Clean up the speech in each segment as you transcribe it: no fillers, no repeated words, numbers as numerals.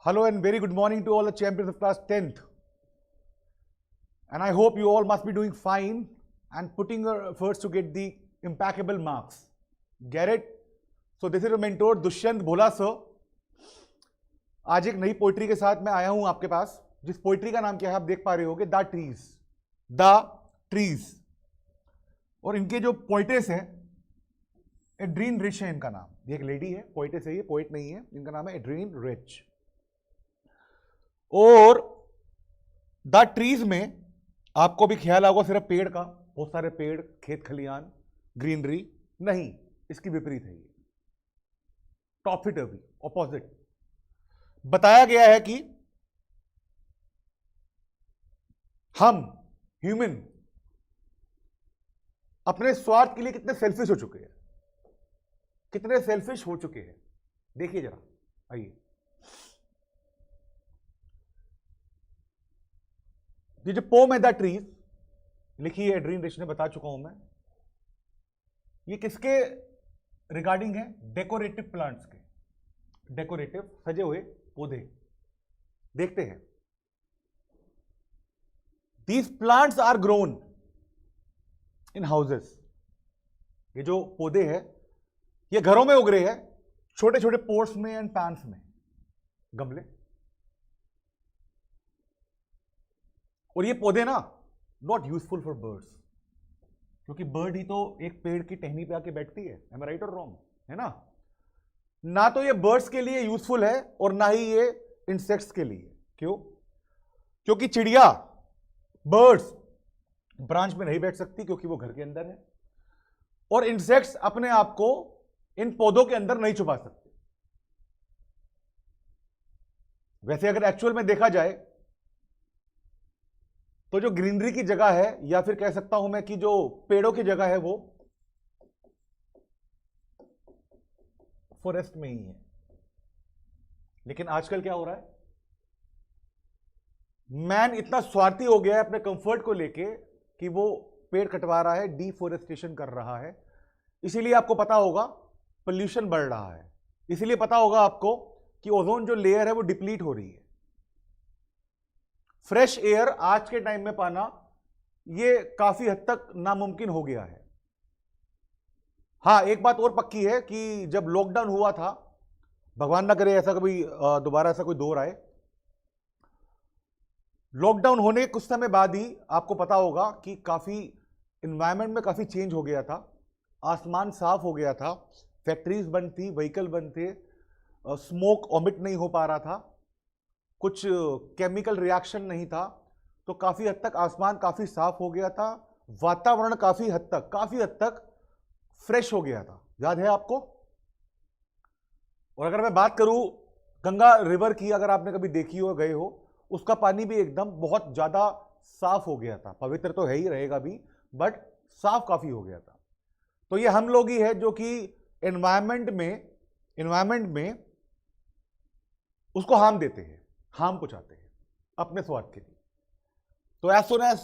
Hello and very good morning to all the champions of class 10th. And I hope you all must be doing fine and putting your efforts to get the impeccable marks. Get it? So this is your mentor Dushyant Bhola sir. आज एक नई poetry के साथ मैं आया हूं आपके पास, जिस पोइट्री का नाम क्या है आप देख पा रहे होगे, द ट्रीज. The trees. और इनके जो पोइटेस हैं, एड्रीन रिच है इनका नाम. ये एक लेडी है, पोइटेस है, ये पोइट नहीं है. इनका नाम है एड्रीन रिच. और द ट्रीज में आपको भी ख्याल होगा सिर्फ पेड़ का, बहुत सारे पेड़, खेत खलियान, ग्रीनरी नहीं, इसकी विपरीत है. ये टॉपिट अभी ऑपोजिट बताया गया है कि हम ह्यूमन अपने स्वार्थ के लिए कितने सेल्फिश हो चुके हैं, कितने सेल्फिश हो चुके हैं. देखिए जरा, आइए. ये जो पोम है द ट्रीज, लिखी है एड्रीन रिच ने, बता चुका हूं मैं. ये किसके रिगार्डिंग है? डेकोरेटिव प्लांट्स के. डेकोरेटिव सजे हुए पौधे. देखते हैं. These plants are grown in houses. ये जो पौधे हैं ये घरों में उग रहे हैं, छोटे छोटे पोट्स में एंड पैन्स में, गमले. और ये पौधे ना नॉट यूजफुल फॉर बर्ड्स, क्योंकि बर्ड ही तो एक पेड़ की टहनी पे आके बैठती है. एम आई राइट और रॉन्ग? है ना. ना तो ये बर्ड्स के लिए यूजफुल है और ना ही ये इंसेक्ट्स के लिए. क्यों? क्योंकि चिड़िया, बर्ड्स ब्रांच में नहीं बैठ सकती क्योंकि वो घर के अंदर है, और इंसेक्ट्स अपने आप को इन पौधों के अंदर नहीं छुपा सकते. वैसे अगर एक्चुअल में देखा जाए तो जो ग्रीनरी की जगह है, या फिर कह सकता हूं मैं कि जो पेड़ों की जगह है, वो फॉरेस्ट में ही है. लेकिन आजकल क्या हो रहा है, मैन इतना स्वार्थी हो गया है अपने कंफर्ट को लेके कि वो पेड़ कटवा रहा है, डिफोरेस्टेशन कर रहा है. इसीलिए आपको पता होगा पोल्यूशन बढ़ रहा है. इसीलिए पता होगा आपको कि ओजोन जो लेयर है वो डिप्लीट हो रही है. फ्रेश एयर आज के टाइम में पाना ये काफी हद तक नामुमकिन हो गया है. हां, एक बात और पक्की है कि जब लॉकडाउन हुआ था, भगवान ना करे ऐसा कभी दोबारा ऐसा कोई दौर आए, लॉकडाउन होने के कुछ समय बाद ही आपको पता होगा कि काफी एनवायरनमेंट में काफी चेंज हो गया था. आसमान साफ हो गया था, फैक्ट्रीज बंद थी, व्हीकल बंद थे, स्मोक ऑमिट नहीं हो पा रहा था, कुछ केमिकल रिएक्शन नहीं था. तो काफी हद तक आसमान काफी साफ हो गया था, वातावरण काफी हद तक फ्रेश हो गया था. याद है आपको? और अगर मैं बात करूं गंगा रिवर की, अगर आपने कभी देखी हो, गए हो, उसका पानी भी एकदम बहुत ज्यादा साफ हो गया था. पवित्र तो है ही, रहेगा भी, बट साफ काफी हो गया था. तो ये हम लोग ही है जो कि एनवायरमेंट में उसको हार्म देते हैं, हार्म पहुंचाते हैं अपने स्वार्थ के लिए. तो as soon as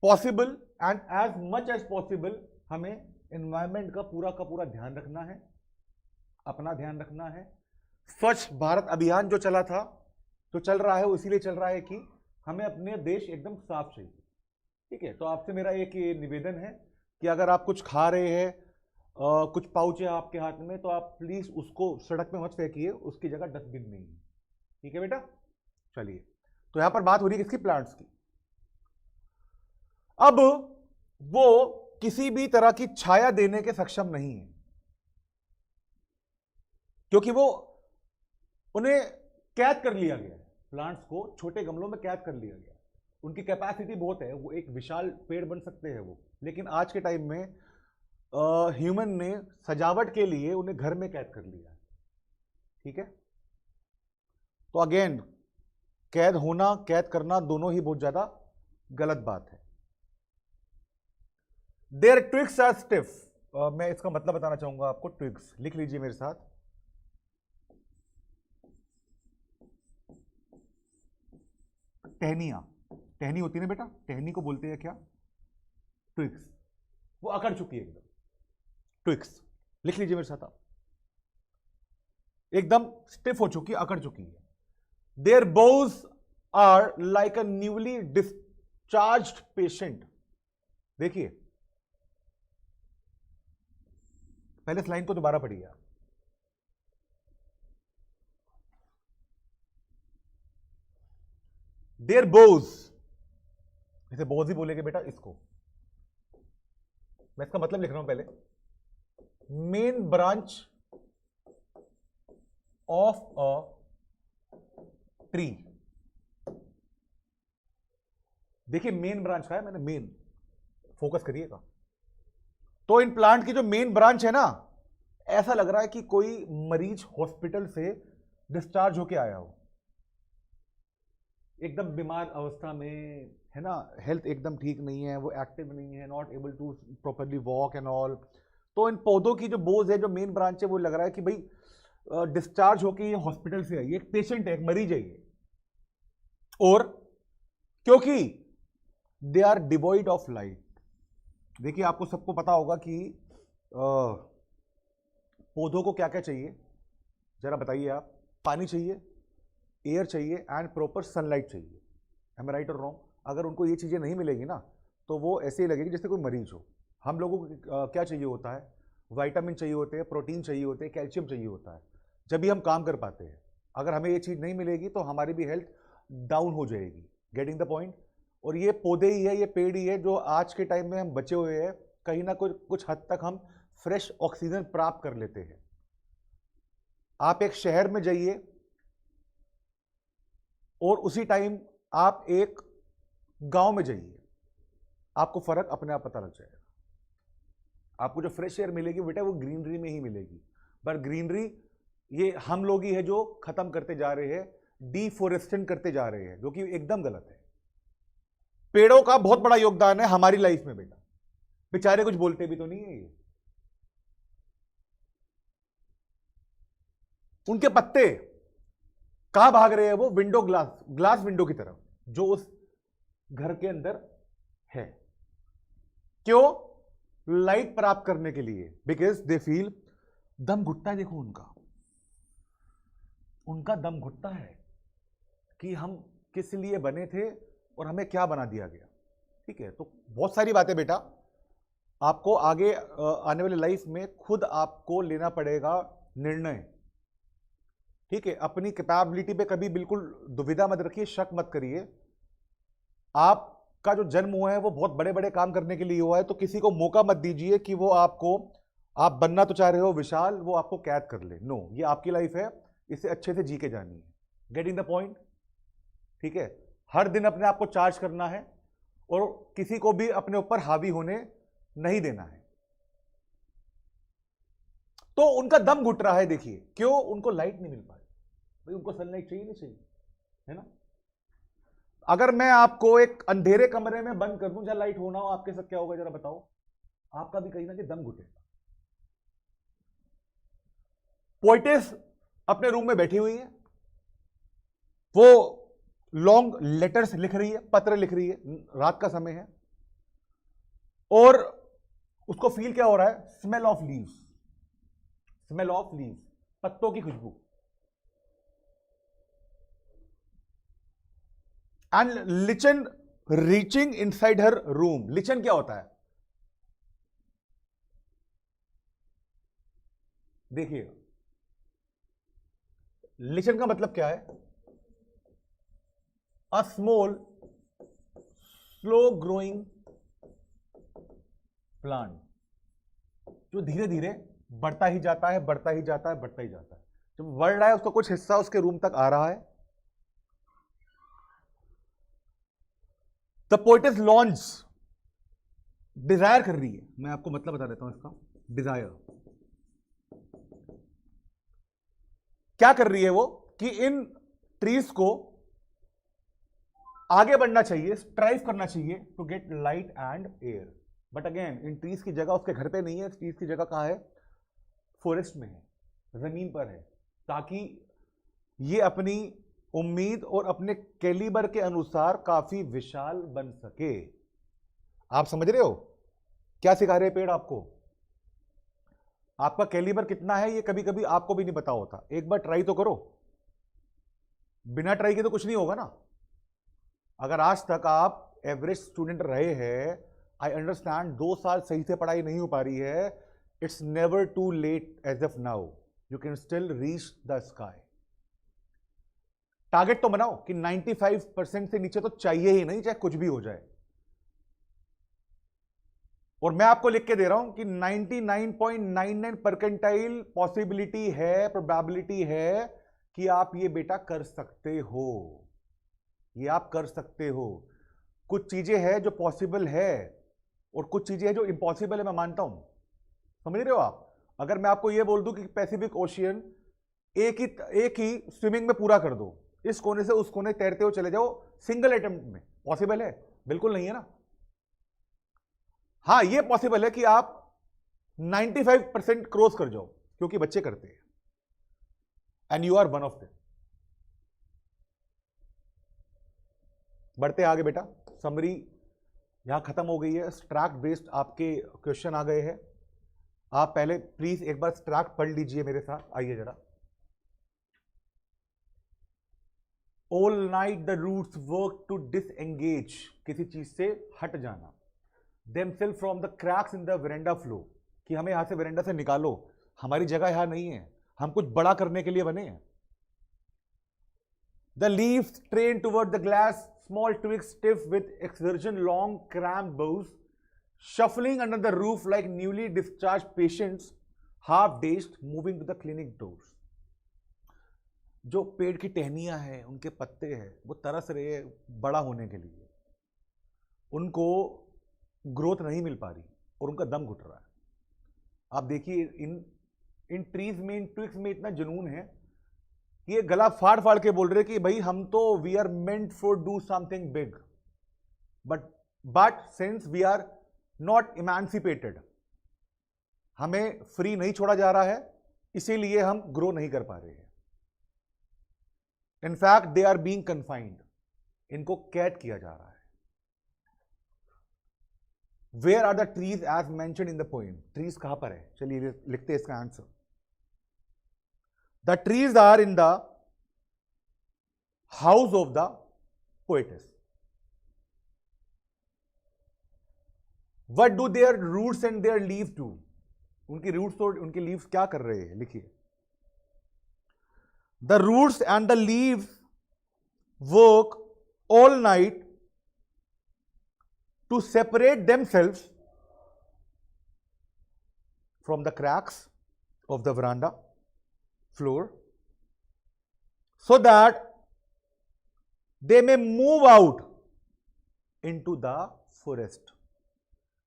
possible and as much as possible हमें एनवायरमेंट का पूरा ध्यान रखना है, अपना ध्यान रखना है. स्वच्छ भारत अभियान जो चला था, जो चल रहा है, वो इसीलिए चल रहा है कि हमें अपने देश एकदम साफ चाहिए. ठीक है. तो आपसे मेरा एक ये निवेदन है कि अगर आप कुछ खा रहे हैं, कुछ पाउच है आपके हाथ में, तो आप प्लीज उसको सड़क में मत फेंकिए, उसकी जगह डस्टबिन में ही. ठीक है बेटा? चलिए. तो यहां पर बात हो रही है किसकी? प्लांट्स की. अब वो किसी भी तरह की छाया देने के सक्षम नहीं है, क्योंकि वो उन्हें कैद कर लिया गया है. प्लांट्स को छोटे गमलों में कैद कर लिया गया. उनकी कैपेसिटी बहुत है, वो एक विशाल पेड़ बन सकते हैं वो. लेकिन आज के टाइम में ह्यूमन ने सजावट के लिए उन्हें घर में कैद कर लिया है. ठीक है. तो अगेन, कैद होना, कैद करना, दोनों ही बहुत ज्यादा गलत बात है. Their twigs are stiff. मैं इसका मतलब बताना चाहूंगा आपको. ट्विग्स लिख लीजिए मेरे साथ. टहनियां, टहनी होती है ना बेटा, टहनी को बोलते हैं क्या? ट्विग्स. वो अकड़ चुकी है एकदम. ट्विग्स लिख लीजिए मेरे साथ आप. एकदम स्टिफ हो चुकी है, अकड़ चुकी है. Their boughs are like a newly discharged patient. देखिए, पहले इस लाइन को दोबारा पढ़िए आप। देयर बोज, इसे बोज ही बोलेंगे बेटा इसको, मैं इसका मतलब लिख रहा हूं पहले। Main branch of a tree. देखिए मेन ब्रांच का है, मैंने मेन, फोकस करिएगा। तो इन प्लांट की जो मेन ब्रांच है ना, ऐसा लग रहा है कि कोई मरीज हॉस्पिटल से डिस्चार्ज होके आया हो, एकदम बीमार अवस्था में है ना, हेल्थ एकदम ठीक नहीं है, वो एक्टिव नहीं है, not able to properly walk and all. तो इन पौधों की जो बोझ है, जो मेन ब्रांच है, वो लग रहा है कि भाई डिस्चार्ज होके ये हॉस्पिटल से आई, एक पेशेंट है, एक मरीज है ये। और क्योंकि they are devoid of light. देखिए आपको सबको पता होगा कि पौधों को क्या क्या चाहिए, जरा बताइए आप। पानी चाहिए, एयर चाहिए एंड प्रॉपर सनलाइट चाहिए। एम आई राइट और रॉन्ग? अगर उनको ये चीज़ें नहीं मिलेंगी ना, तो वो ऐसे ही लगेगी जैसे कोई मरीज हो। हम लोगों को क्या चाहिए होता है? विटामिन चाहिए होते हैं, प्रोटीन चाहिए होते हैं, कैल्शियम चाहिए होता है, जब भी हम काम कर पाते हैं। अगर हमें ये चीज़ नहीं मिलेगी तो हमारी भी हेल्थ डाउन हो जाएगी। Getting the point? और ये पौधे ही है, ये पेड़ ही है जो आज के टाइम में हम बचे हुए हैं, कहीं ना कुछ हद तक हम फ्रेश ऑक्सीजन प्राप्त कर लेते हैं। आप एक शहर में जाइए और उसी टाइम आप एक गांव में जाइए, आपको फर्क अपने आप पता लग जाएगा। आपको जो फ्रेश एयर मिलेगी बेटा, वो ग्रीनरी में ही मिलेगी। पर ग्रीनरी ये हम लोग ही है जो खत्म करते जा रहे हैं, डिफोरेस्टेशन करते जा रहे हैं, जो कि एकदम गलत है। पेड़ों का बहुत बड़ा योगदान है हमारी लाइफ में बेटा, बेचारे कुछ बोलते भी तो नहीं है ये। उनके पत्ते कहां भाग रहे हैं? वो विंडो ग्लास विंडो की तरफ, जो उस घर के अंदर है। क्यों? लाइट प्राप्त करने के लिए, बिकॉज दे फील, दम घुटता है। देखो उनका दम घुटता है कि हम किस लिए बने थे और हमें क्या बना दिया गया। ठीक है, तो बहुत सारी बातें बेटा आपको आगे आने वाली लाइफ में खुद आपको लेना पड़ेगा निर्णय। ठीक है, अपनी कैपेबिलिटी पे कभी बिल्कुल दुविधा मत रखिए, शक मत करिए। आपका जो जन्म हुआ है वो बहुत बड़े बड़े काम करने के लिए हुआ है, तो किसी को मौका मत दीजिए कि वो आपको, आप बनना तो चाह रहे हो विशाल, वो आपको कैद कर ले। नो, ये आपकी लाइफ है, इसे अच्छे से जी के जानी है। Getting the point? ठीक है, हर दिन अपने आप को चार्ज करना है और किसी को भी अपने ऊपर हावी होने नहीं देना है। तो उनका दम घुट रहा है, देखिए क्यों? उनको लाइट नहीं मिल पा रही भाई, उनको सनलाइट चाहिए नहीं चाहिए, है ना। अगर मैं आपको एक अंधेरे कमरे में बंद कर दूं जहां लाइट होना हो, आपके साथ क्या होगा जरा बताओ? आपका भी कहीं ना कहीं दम घुटेगा। पोइटेस अपने रूम में बैठी हुई है, वो लॉन्ग लेटर्स लिख रही है, पत्र लिख रही है, रात का समय है, और उसको फील क्या हो रहा है? Smell of leaves, smell of leaves, पत्तों की खुशबू। And lichen reaching inside her room. Lichen क्या होता है? देखिए, लिचन का मतलब क्या है? A small slow growing plant, जो धीरे धीरे बढ़ता ही जाता है, बढ़ता ही जाता है, बढ़ता ही जाता है। जब बढ़ रहा है उसका कुछ हिस्सा उसके रूम तक आ रहा है। द पोइटेस लॉन्च, डिजायर कर रही है। मैं आपको मतलब बता देता हूं इसका। डिजायर क्या कर रही है? वो कि इन ट्रीज को आगे बढ़ना चाहिए, स्ट्राइव करना चाहिए to get light and air. But again, इन ट्रीज की जगह उसके घर पे नहीं है, ट्रीज की जगह कहां है? फॉरेस्ट में है, जमीन पर है, ताकि ये अपनी उम्मीद और अपने कैलिबर के अनुसार काफी विशाल बन सके। आप समझ रहे हो क्या सिखा रहे पेड़ आपको? आपका कैलिबर कितना है ये कभी कभी आपको भी नहीं पता होता। एक बार ट्राई तो करो, बिना ट्राई के तो कुछ नहीं होगा ना। अगर आज तक आप एवरेज स्टूडेंट रहे हैं, आई अंडरस्टैंड 2 साल सही से पढ़ाई नहीं हो पा रही है, it's never too late as of now, you can still reach the sky. Target तो बनाओ कि 95% से नीचे तो चाहिए ही नहीं, चाहे कुछ भी हो जाए। और मैं आपको लिख के दे रहा हूं कि 99.99 परसेंटाइल पॉसिबिलिटी है, प्रोबेबिलिटी है कि आप ये बेटा कर सकते हो, ये आप कर सकते हो। कुछ चीजें हैं जो पॉसिबल है और कुछ चीजें हैं जो इम्पॉसिबल है, मैं मानता हूं। समझ रहे हो आप? अगर मैं आपको ये बोल दूं कि पैसिफिक ओशियन एक ही स्विमिंग में पूरा कर दो, इस कोने से उस कोने तैरते हो चले जाओ सिंगल अटेम्प्ट में, पॉसिबल है? बिल्कुल नहीं है ना। हां, ये पॉसिबल है कि आप 95% क्रॉस कर जाओ, क्योंकि बच्चे करते हैं, and you are one of them. बढ़ते आगे बेटा, समरी यहां खत्म हो गई है। स्ट्रैक्ट बेस्ड आपके क्वेश्चन आ गए हैं। आप पहले प्लीज एक बार स्ट्रैक्ट पढ़ लीजिए मेरे साथ, आइए जरा। All night the roots work to disengage, किसी चीज से हट जाना। themselves from the cracks in the verandah floor, कि हमें यहां से वेरेंडा से निकालो, हमारी जगह यहां नहीं है, हम कुछ बड़ा करने के लिए बने हैं। The leaves train toward the glass, small twigs stiff with exertion, long cramped boughs, shuffling under the roof like newly discharged patients, half dazed, moving to the clinic doors. जो पेड़ की टहनियां हैं, उनके पत्ते हैं, वो तरस रहे हैं बड़ा होने के लिए, उनको ग्रोथ नहीं मिल पा रही और उनका दम घुट रहा है। आप देखिए इन ट्रीज में, इन ट्विग्स में इतना जुनून है, ये गला फाड़ फाड़ के बोल रहे कि भाई हम तो we are meant for do something big, but since we are not emancipated, हमें फ्री नहीं छोड़ा जा रहा है, इसीलिए हम ग्रो नहीं कर पा रहे हैं। In fact they are being confined, इनको कैद किया जा रहा है। Where are the trees as mentioned in the poem? Trees कहां पर है? चलिए लिखते हैं इसका answer. The trees are in the house of the poetess. What do their roots and their leaves do? उनकी roots और उनके leaves क्या कर रहे हैं? लिखिए। The roots and the leaves work all night to separate themselves from the cracks of the veranda floor, so that they may move out into the forest.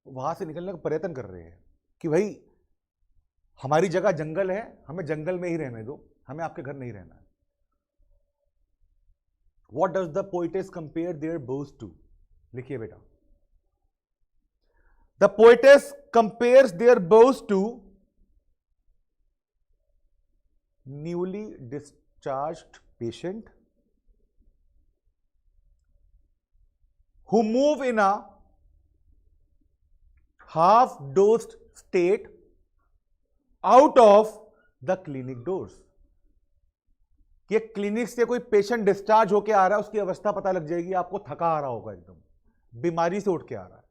वहां से निकलने का प्रयत्न कर रहे हैं कि भाई हमारी जगह जंगल है, हमें जंगल में ही रहने दो, हमें आपके घर नहीं रहना है। What does the poetess compare their bows to? लिखिए बेटा। The poetess compares their bows to newly discharged patient who move in a half dosed state out of the clinic doors. कि क्लिनिक से कोई पेशेंट डिस्चार्ज होके आ रहा है, उसकी अवस्था पता लग जाएगी आपको, थका आ रहा होगा, एकदम बीमारी से उठ के आ रहा है।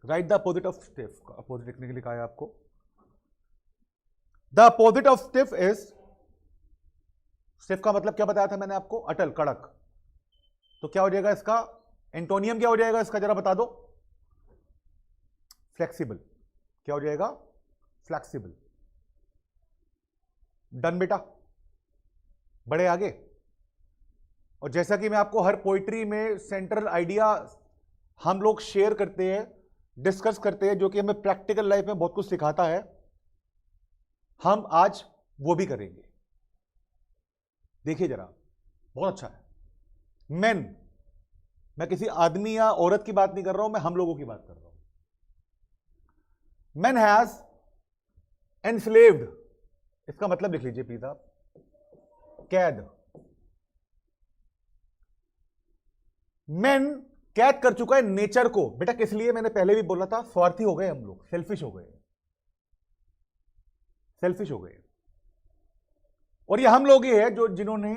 Right the opposite of stiff, opposite लिखने के लिए कहा है आपको। The opposite of stiff is, stiff का मतलब क्या बताया था मैंने आपको? अटल, कड़क। तो क्या हो जाएगा इसका एंटोनियम? क्या हो जाएगा इसका, जरा बता दो? फ्लेक्सिबल। क्या हो जाएगा? फ्लेक्सिबल। डन बेटा, बड़े आगे। और जैसा कि मैं आपको हर पोइट्री में सेंट्रल आइडिया हम लोग शेयर करते हैं, डिस्कस करते हैं, जो कि हमें प्रैक्टिकल लाइफ में बहुत कुछ सिखाता है, हम आज वो भी करेंगे। देखिए जरा, बहुत अच्छा है। मेन, मैं किसी आदमी या औरत की बात नहीं कर रहा हूं, मैं हम लोगों की बात कर रहा हूं। मैन हैज एनस्लेव्ड, इसका मतलब लिख लीजिए प्लीज आप, कैद। मैन कैद कर चुका है नेचर को। बेटा किस लिए? मैंने पहले भी बोला था, स्वार्थी हो गए हम लोग, सेल्फिश हो गए, सेल्फिश हो गए। और ये हम लोग ही है जो जिन्होंने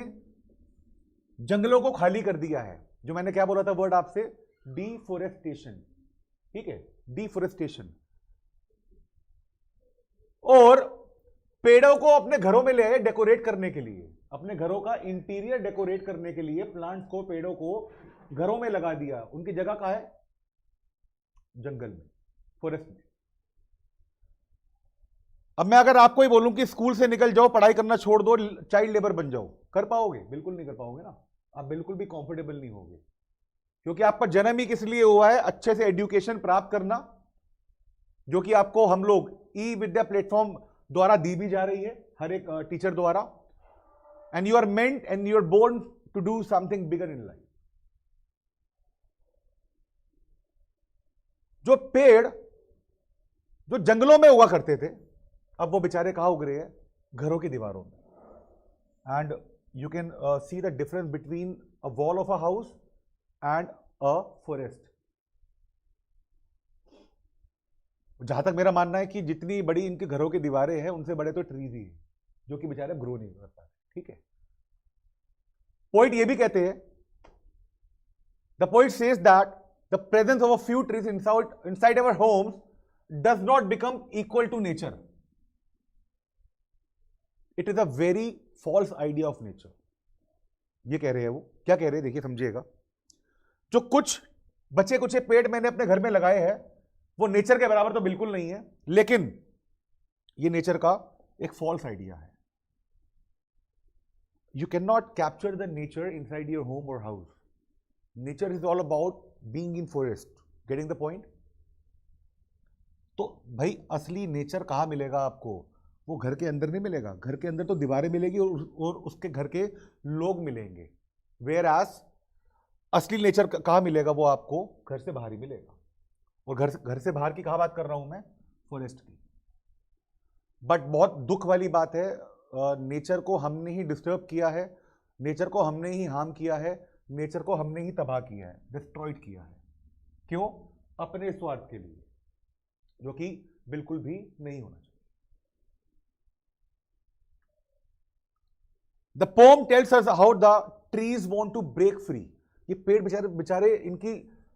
जंगलों को खाली कर दिया है, जो मैंने क्या बोला था वर्ड आपसे, डिफोरेस्टेशन, ठीक है, डिफोरेस्टेशन। और पेड़ों को अपने घरों में ले आए डेकोरेट करने के लिए, अपने घरों का इंटीरियर डेकोरेट करने के लिए प्लांट्स को, पेड़ों को घरों में लगा दिया। उनकी जगह कहां है? जंगल में, फॉरेस्ट में। अब मैं अगर आपको ही बोलूं कि स्कूल से निकल जाओ, पढ़ाई करना छोड़ दो, चाइल्ड लेबर बन जाओ, कर पाओगे? बिल्कुल नहीं कर पाओगे ना। आप बिल्कुल भी कंफर्टेबल नहीं होगे, क्योंकि आपका जन्म ही किस लिए हुआ है? अच्छे से एजुकेशन प्राप्त करना, जो कि आपको हम लोग ई विद्या प्लेटफॉर्म द्वारा दी भी जा रही है, हर एक टीचर द्वारा। And you are meant and you are born to do something bigger in life. जो पेड़ जो जंगलों में हुआ करते थे, अब वो बेचारे कहां उग रहे हैं? घरों की दीवारों में। And you can see the difference between a wall of a house and a forest. जहां तक मेरा मानना है कि जितनी बड़ी इनके घरों की दीवारें हैं, उनसे बड़े तो ट्रीज ही हैं, जो कि बेचारे ग्रो नहीं कर पाते, ठीक है। पोइट ये भी कहते हैं, the poet says that the presence of a few trees inside our homes does not become equal to nature. It is a very false idea of nature. ये कह रहे हैं वो, क्या कह रहे हैं देखिए, समझिएगा। जो कुछ बचे कुछ पेड़ मैंने अपने घर में लगाए हैं, वो नेचर के बराबर तो बिल्कुल नहीं है, लेकिन ये नेचर का एक फॉल्स आइडिया है। You can not capture the nature inside your home और house. Nature is all about being in forest. Getting the point? तो भाई असली नेचर कहां मिलेगा आपको? वो घर के अंदर नहीं मिलेगा। घर के अंदर तो दीवारें मिलेगी और उसके घर के लोग मिलेंगे। वेयर एज असली नेचर कहां मिलेगा? वो आपको घर से बाहर ही मिलेगा। और घर से बाहर की कहां बात कर रहा हूं मैं? फॉरेस्ट की। बट बहुत दुख वाली बात है, नेचर को हमने ही डिस्टर्ब किया है, नेचर को हमने ही हार्म किया है, नेचर को हमने ही तबाह किया है, डिस्ट्रॉयड किया है। क्यों? अपने स्वार्थ के लिए, जो कि बिल्कुल भी नहीं होना चाहिए। The poem tells us how the trees want to break free. ये पेड़ बेचारे इनकी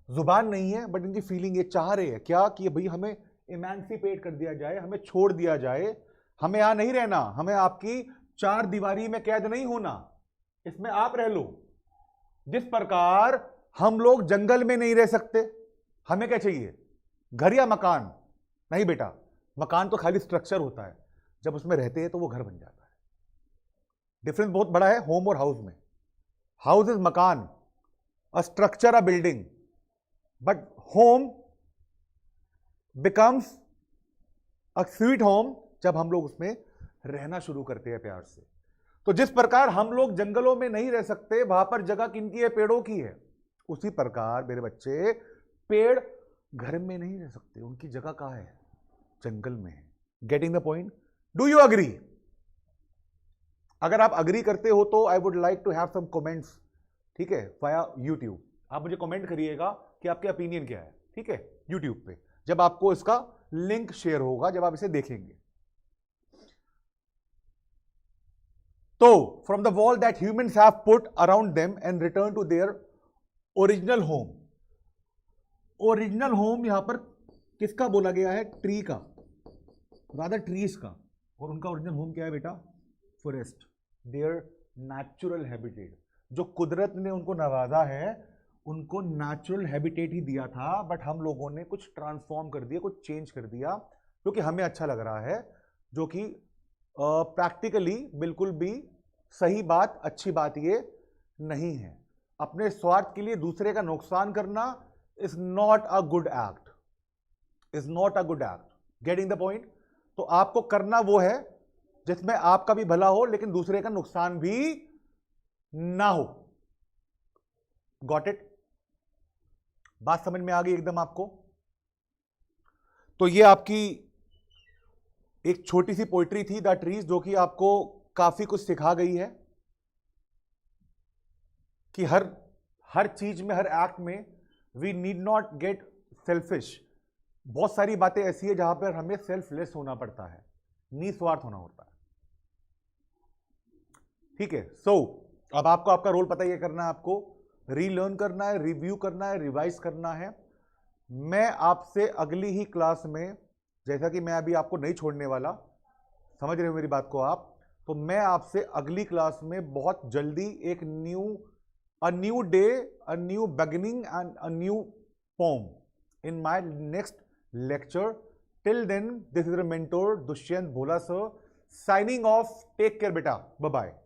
जुबान नहीं है, बट इनकी फीलिंग, ये चाह रहे हैं क्या कि भाई हमें इमेंसिपेट कर दिया जाए, हमें छोड़ दिया जाए, हमें यहां नहीं रहना, हमें आपकी चार दीवारी में कैद नहीं होना, इसमें आप रह लो। जिस प्रकार हम लोग जंगल में नहीं रह सकते, हमें क्या चाहिए? घर या मकान? नहीं बेटा, मकान तो खाली स्ट्रक्चर होता है, जब उसमें रहते हैं तो वो घर बन जाता है। डिफरेंस बहुत बड़ा है होम और हाउस में। हाउस इज मकान, a structure, a building, but home becomes a sweet home जब हम लोग उसमें रहना शुरू करते हैं प्यार से। तो जिस प्रकार हम लोग जंगलों में नहीं रह सकते, वहां पर जगह किनकी है? पेड़ों की है। उसी प्रकार मेरे बच्चे, पेड़ घर में नहीं रह सकते, उनकी जगह कहां है? जंगल में है। Getting the point? Do you agree? अगर आप अग्री करते हो तो I would like to have some comments, ठीक है, वाया यूट्यूब। आप मुझे कमेंट करिएगा कि आपके ओपिनियन क्या है, ठीक है, यूट्यूब पे, जब आपको इसका लिंक शेयर होगा, जब आप इसे देखेंगे। तो from the wall that humans have put around them and return to their original home. Original home यहां पर किसका बोला गया है? ट्री का, रादर ट्रीज का। और उनका ओरिजिनल होम क्या है बेटा? Forest, there natural habitat. जो कुदरत ने उनको नवाजा है, उनको नेचुरल हैबिटेट ही दिया था, बट हम लोगों ने कुछ ट्रांसफॉर्म कर दिया, कुछ चेंज कर दिया, क्योंकि हमें अच्छा लग रहा है, जो कि प्रैक्टिकली बिल्कुल भी सही बात, अच्छी बात ये नहीं है। अपने स्वार्थ के लिए दूसरे का नुकसान करना is not a good act, is not a good act. Getting the point? तो आपको करना वो है जिसमें आपका भी भला हो, लेकिन दूसरे का नुकसान भी ना हो। Got it? बात समझ में आ गई एकदम आपको? तो ये आपकी एक छोटी सी पोइट्री थी, द ट्रीज, जो कि आपको काफी कुछ सिखा गई है कि हर चीज में, हर एक्ट में we need not get selfish. बहुत सारी बातें ऐसी है जहां पर हमें सेल्फलेस होना पड़ता है, निस्वार्थ होना होता है। ठीक है। सो अब आपको आपका रोल पता ही करना है, आपको रीलर्न करना है, रिव्यू करना है, रिवाइज करना है। मैं आपसे अगली ही क्लास में, जैसा कि मैं अभी आपको नहीं छोड़ने वाला, समझ रहे हो मेरी बात को आप, तो मैं आपसे अगली क्लास में बहुत जल्दी एक a new day, a new beginning and a new poem in my next lecture. Till then, this is your mentor Dushyant Bhola sir signing off. Take care beta. Bye bye.